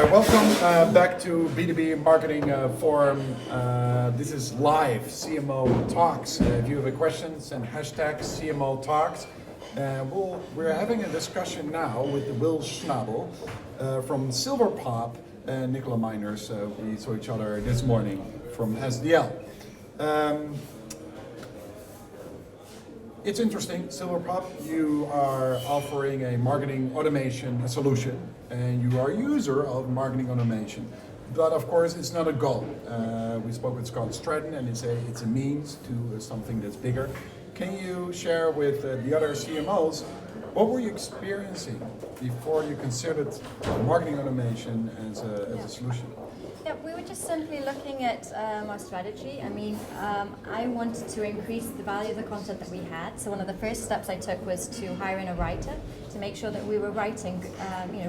Welcome back to B2B Marketing Forum. This is live CMO Talks. If you have a question, send hashtag CMO Talks. We're having a discussion now with Will Schnabel from Silverpop and Nicola Meinders. We saw each other this morning from SDL. It's interesting, Silverpop, you are offering a marketing automation solution and you are a user of marketing automation. But of course, it's not a goal. We spoke with Scott Stratton and it's a means to something that's bigger. Can you share with the other CMOs, what were you experiencing before you considered marketing automation as a solution? Yeah, we were just simply looking at our strategy. I wanted to increase the value of the content that we had. So one of the first steps I took was to hire in a writer to make sure that we were writing,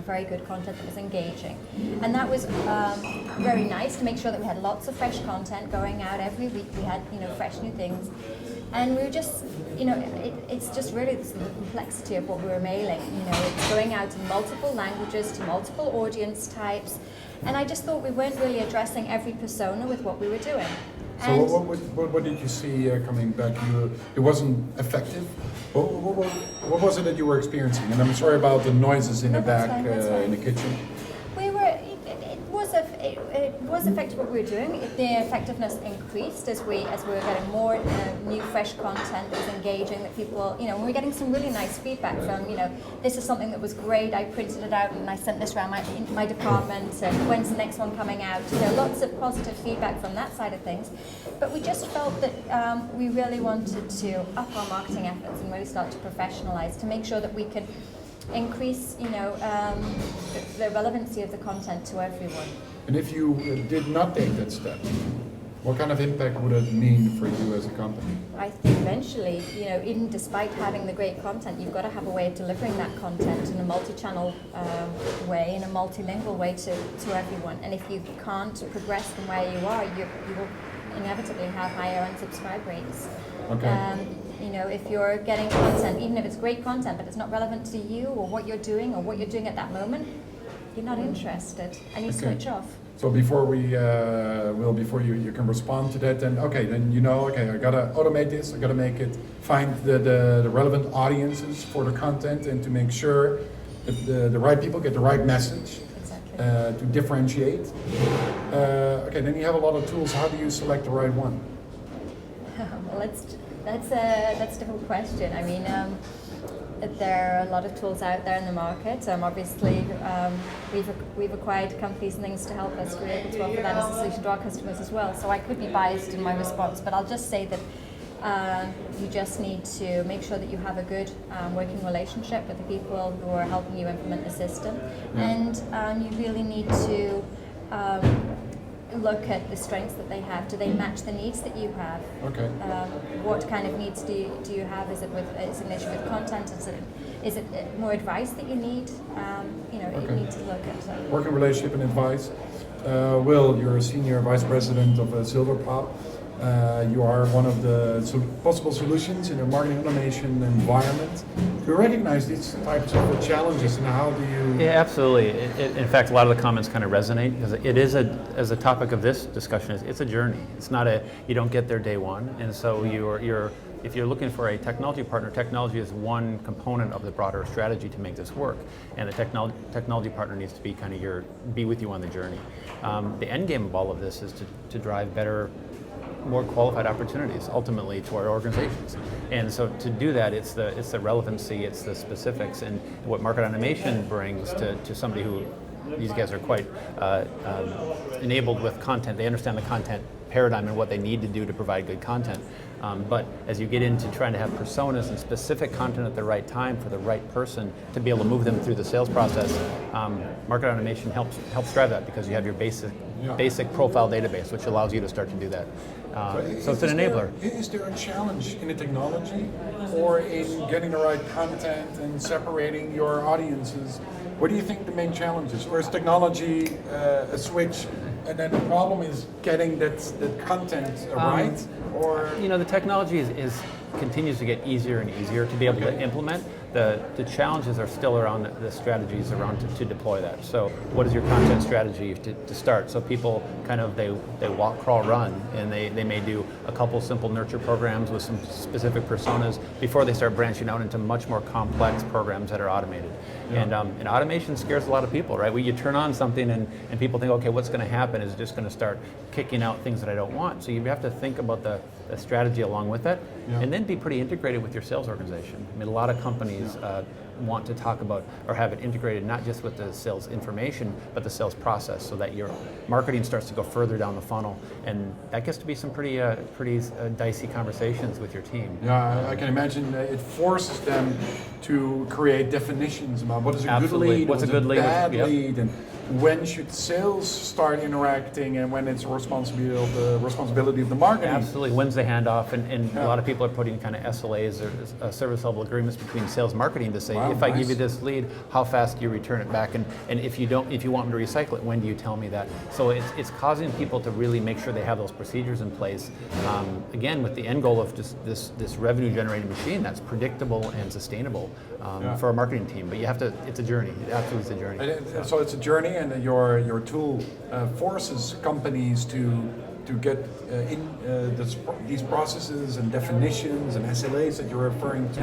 very good content that was engaging. And that was very nice to make sure that we had lots of fresh content going out every week. We had, fresh new things. And we were just, it's just really the complexity of what we were mailing. It's going out in multiple languages to multiple audience types. And I just thought we weren't really addressing every persona with what we were doing. So what did you see coming back? It wasn't effective? What was it that you were experiencing? And I'm sorry about the noises in the back in the kitchen. It was effective what we were doing. The effectiveness increased as we were getting more new, fresh content that was engaging. That people, we were getting some really nice feedback from, this is something that was great. I printed it out and I sent this around my department. When's the next one coming out? Lots of positive feedback from that side of things. But we just felt that we really wanted to up our marketing efforts and really start to professionalize to make sure that we could increase, the relevancy of the content to everyone. And if you did not take that step, what kind of impact would it mean for you as a company? I think eventually, even despite having the great content, you've got to have a way of delivering that content in a multi-channel way, in a multilingual way to everyone. And if you can't progress from where you are, you will inevitably have higher unsubscribe rates. Okay. If you're getting content, even if it's great content, but it's not relevant to you or what you're doing at that moment, you're not interested and you switch off. So before you can respond to that, then I gotta automate this, I gotta make it, find the relevant audiences for the content and to make sure that the right people get the right message. Exactly. To differentiate. Then you have a lot of tools. How do you select the right one? Well, that's a difficult question. There are a lot of tools out there in the market. Obviously, we've acquired companies and things to help us be able to offer that as a solution to our customers as well. So I could be biased in my response, but I'll just say that you just need to make sure that you have a good working relationship with the people who are helping you implement the system, and you really need to look at the strengths that they have. Do they match the needs that you have? Okay. What kind of needs do you have? Is it an issue with content? Is it more advice that you need? You need to look at working relationship and advice. Will, you're a senior vice president of Silverpop. You are one of the possible solutions in a marketing automation environment. Do you recognize these types of challenges and how do you... Yeah, absolutely. In fact, a lot of the comments kind of resonate because it is as a topic of this discussion, it's a journey. It's not you don't get there day one. And so if you're looking for a technology partner, technology is one component of the broader strategy to make this work. And the technology partner needs to be be with you on the journey. The end game of all of this is to drive better, more qualified opportunities ultimately to our organizations. And so to do that, it's the relevancy, it's the specifics, and what market automation brings to somebody who, these guys are quite enabled with content. They understand the content paradigm and what they need to do to provide good content. But as you get into trying to have personas and specific content at the right time for the right person to be able to move them through the sales process, market automation helps drive that because you have your basic profile database, which allows you to start to do that. So it's an enabler. Is there a challenge in the technology or in getting the right content and separating your audiences? What do you think the main challenge is? Or is technology a switch and then the problem is getting that content right? Or the technology continues to get easier and easier to be able to implement, The challenges are still around the strategies around to deploy that. So what is your content strategy to start? So people kind of, they walk, crawl, run, and they may do a couple simple nurture programs with some specific personas before they start branching out into much more complex programs that are automated. Yeah. And automation scares a lot of people, right? When you turn on something and people think, okay, what's going to happen is just going to start kicking out things that I don't want. So you have to think about the strategy along with it, and then be pretty integrated with your sales organization. I mean, a lot of companies want to talk about or have it integrated not just with the sales information, but the sales process, so that your marketing starts to go further down the funnel, and that gets to be some pretty dicey conversations with your team. Yeah, I can imagine it forces them to create definitions about what is a Absolutely. good lead, What's a good lead, bad yep. lead, and when should sales start interacting, and when it's responsibility of the marketing. Absolutely. When's the handoff? And a lot of people are putting kind of SLAs or service level agreements between sales marketing to say, Wow, if I nice. give you this lead, how fast do you return it back? And if you want me to recycle it, when do you tell me that? So it's causing people to really make sure they have those procedures in place. Again, with the end goal of just this revenue generating machine that's predictable and sustainable for a marketing team. But you have to, it's a journey. It absolutely is a journey. So it's a journey, and your tool forces companies to get these processes and definitions and SLAs that you're referring to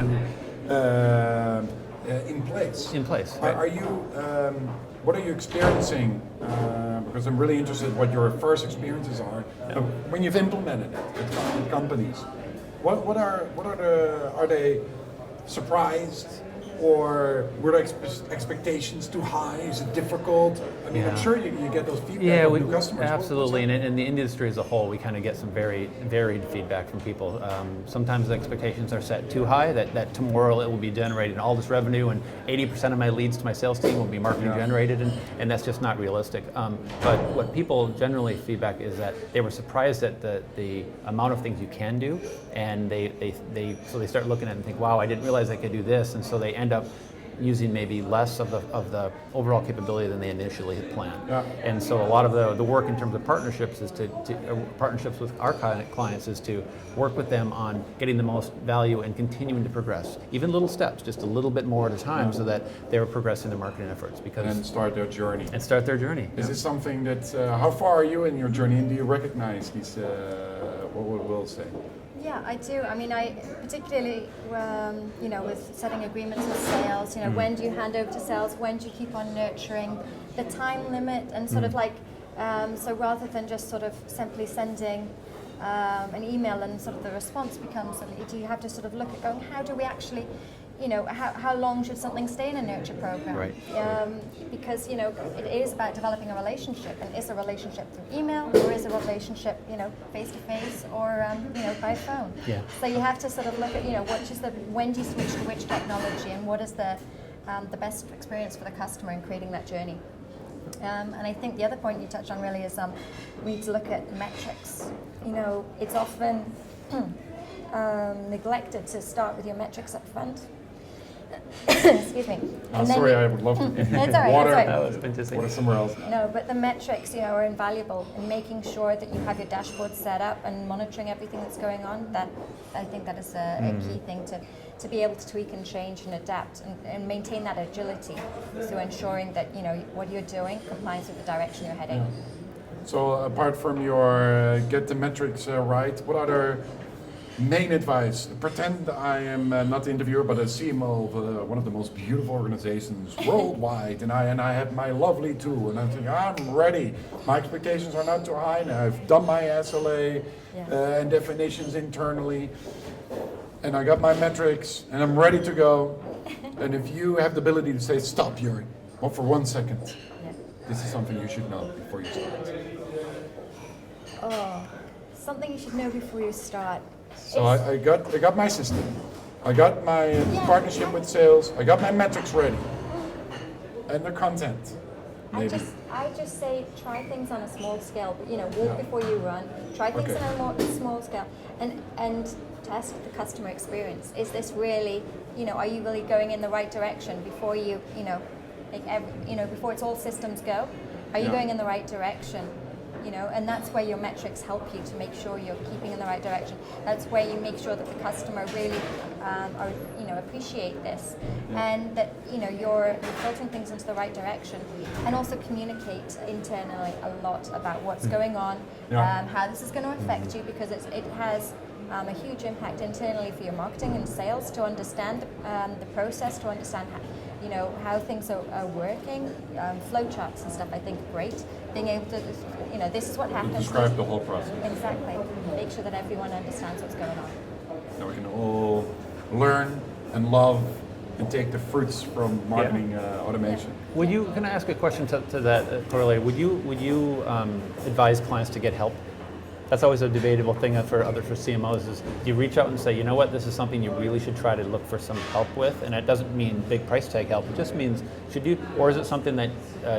in place. In place. Are, Right. are you? What are you experiencing? Because I'm really interested in what your first experiences are when you've implemented it at companies. Are they surprised? Or were the expectations too high? Is it difficult? I mean, I'm sure you get those feedback from new customers. Absolutely. And in the industry as a whole, we kind of get some very varied feedback from people. Sometimes the expectations are set too high, that tomorrow it will be generating all this revenue and 80% of my leads to my sales team will be marketing generated, and that's just not realistic. But what people generally feedback is that they were surprised at the amount of things you can do, and so they start looking at it and think, wow, I didn't realize I could do this, and so they end up using maybe less of the overall capability than they initially had planned. Yeah. And so a lot of the work in terms of partnerships is partnerships with our clients is to work with them on getting the most value and continuing to progress, even little steps, just a little bit more at a time, so that they're progressing their marketing efforts. And start their journey. Is it something that? How far are you in your journey, and do you recognize these? What we'll say. Yeah, I do. I mean, I particularly, with setting agreements with sales, when do you hand over to sales? When do you keep on nurturing? The time limit, and sort of like, so rather than just sort of simply sending an email and sort of the response becomes, do you have to sort of look at going, how do we actually, how long should something stay in a nurture program? Right. Because, it is about developing a relationship, and is a relationship through email, or is a relationship, face to face, or, by phone? Yeah. So you have to sort of look at, when do you switch to which technology, and what is the best experience for the customer in creating that journey? And I think the other point you touched on really is we need to look at metrics. It's often neglected to start with your metrics up front. Excuse me. Sorry, I would love to. It's all right. Water. It's all right. That was fantastic. Water somewhere else. No, but the metrics, are invaluable in making sure that you have your dashboard set up and monitoring everything that's going on. That I think that is a key thing to be able to tweak and change and adapt and maintain that agility, so ensuring that what you're doing complies with the direction you're heading. So apart from your get the metrics right, what other main advice? Pretend I am not the interviewer, but a CMO of one of the most beautiful organizations worldwide, and I have my lovely tool, and I'm thinking, I'm ready. My expectations are not too high, and I've done my SLA and definitions internally, and I got my metrics, and I'm ready to go. And if you have the ability to say, stop, Yuri, well, for 1 second, this is something you should know before you start. Oh, something you should know before you start. So I got my system. I got my partnership with sales. I got my metrics ready. And the content. Maybe. I just say try things on a small scale, but walk before you run. Try things on a more small scale, and test the customer experience. Is this really, are you really going in the right direction before you, before it's all systems go? Are you going in the right direction? and that's where your metrics help you to make sure you're keeping in the right direction. That's where you make sure that the customer really appreciate this, and that you're filtering things into the right direction, and also communicate internally a lot about what's going on, how this is going to affect you, because it has a huge impact internally for your marketing and sales to understand the process, to understand how things are working, flowcharts and stuff. I think great. Being able to, this is what happens. Describe the whole process. Exactly. Make sure that everyone understands what's going on. Now we can all learn and love and take the fruits from marketing automation. Can I ask a question to that correlate? Would you advise clients to get help? That's always a debatable thing for CMOs is, do you reach out and say, you know what, this is something you really should try to look for some help with? And it doesn't mean big price tag help. It just means, or is it something that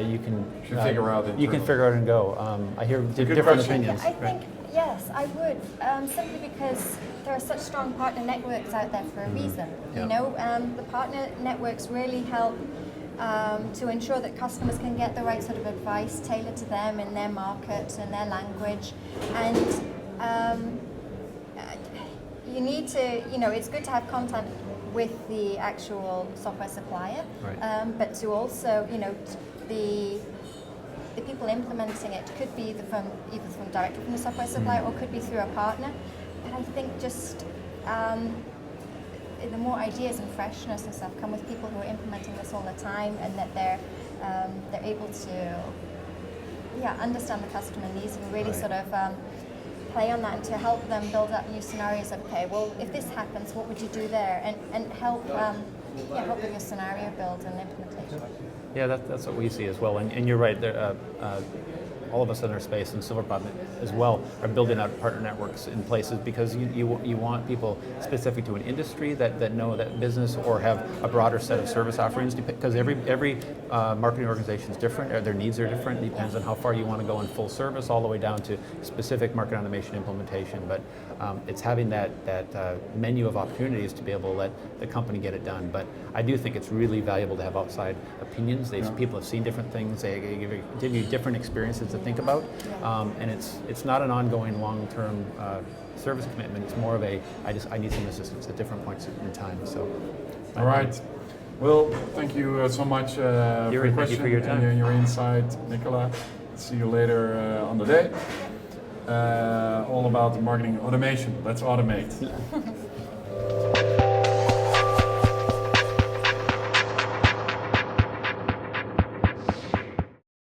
you can figure out internally? You can figure out and go. I hear different opinions. I think, yes, I would, simply because there are such strong partner networks out there for a reason. The partner networks really help to ensure that customers can get the right sort of advice tailored to them in their market and their language. And you need to, it's good to have contact with the actual software supplier, right. But to also, the people implementing it could be either from directly from the software supplier or could be through a partner. But I think just the more ideas and freshness and stuff come with people who are implementing this all the time, and that they're able to understand the customer needs and really sort of play on that, and to help them build up new scenarios of, okay, well, if this happens, what would you do there, and help help with your scenario build and implementation. Yeah, that's what we see as well, and you're right. All of us in our space, and Silverpop as well, are building out partner networks in places because you want people specific to an industry that know that business, or have a broader set of service offerings, because every marketing organization is different, or their needs are different. It depends on how far you want to go in full service, all the way down to specific market automation implementation. But it's having that menu of opportunities to be able to let the company get it done. But I do think it's really valuable to have outside opinions. People have seen different things. They give you different experiences to think about, and it's not an ongoing long-term service commitment. It's more of I need some assistance at different points in time. So, all right. Well, thank you so much for your question, thank you for your time and your insight, Nicola. See you later on the day. All about marketing automation. Let's automate.